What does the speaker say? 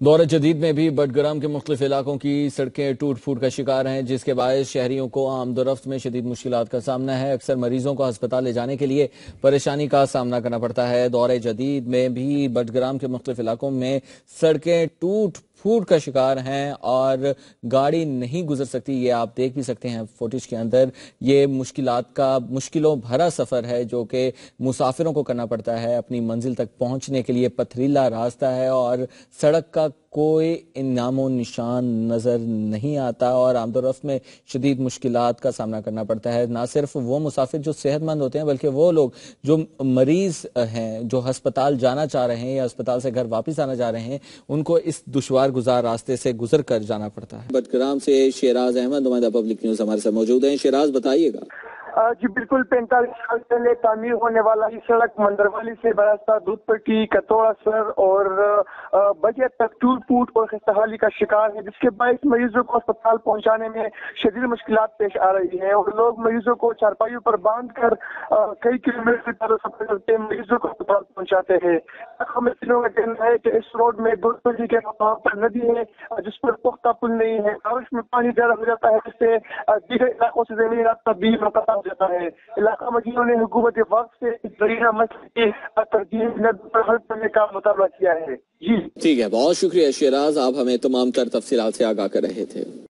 دور جدید میں بھی بٹگرام کے مختلف علاقوں کی سڑکیں ٹوٹ پھوٹ کا شکار ہیں، جس کے باعث شہریوں کو آمد و رفت میں شدید مشکلات کا سامنا ہے۔ اکثر مریضوں کو ہسپتال لے جانے کے لیے پریشانی کا سامنا کرنا پڑتا ہے۔ دور جدید میں بھی بٹگرام کے مختلف علاقوں میں سڑکیں ٹوٹ پھوٹ کا شکار ہیں اور گاڑی نہیں گزر سکتی۔ یہ آپ دیکھ بھی سکتے ہیں فوٹیج کے اندر۔ یہ مشکلوں بھرا سفر ہے جو کہ مسافروں کو کرنا پڑتا ہے۔ اپنی منزل تک پہنچنے کے لیے پتھریلا راستہ ہے اور سڑک کا کوئی نام و نشان نظر نہیں آتا اور آمد و رفت میں شدید مشکلات کا سامنا کرنا پڑتا ہے۔ نہ صرف وہ مسافر جو صحت مند ہوتے ہیں بلکہ وہ لوگ جو مریض ہیں، جو ہسپتال جانا چاہ رہے ہیں یا ہسپتال سے گھر واپس آنا چاہ رہے ہیں، ان کو اس دشوار گزار راستے سے گزر کر جانا پڑتا ہے۔ بٹگرام سے شیراز احمد، نمائندہ پبلک نیوز ہمارے ساتھ موجود ہیں۔ شیراز، بتائیے گا۔ جی بالکل، 45 سال پہلے تعمیر ہونے والا یہ سڑک مندروالی سے براستہ دودھ پٹی، کتوڑا سر اور بجے تک ٹوٹ پھوٹ اور خستحالی کا شکار ہے، جس کے باعث مریضوں کو اسپتال پہنچانے میں شدید مشکلات پیش آ رہی ہیں اور لوگ مریضوں کو چارپائیوں پر باندھ کر کئی کلومیٹر پر سفر کرتے مریضوں کو اسپتال پہنچاتے ہیں۔ کا کہنا ہے کہ اس روڈ میں دودھ پٹی کے مقام پر ندی ہے جس پر پختہ پل نہیں ہے۔ بارش میں پانی زیادہ ہو جاتا ہے جس سے دیگر علاقوں سے زمین رابطہ بھی منقطع ہو جاتا ہے۔ علاقہ مجیروں نے حکومت وقت سے اس ذریعہ مسئلے کی ترجیح پر حل کرنے کا مطالبہ کیا ہے۔ جی ٹھیک ہے، بہت شکریہ شیراز، آپ ہمیں تمام تر تفصیلات سے آگاہ کر رہے تھے۔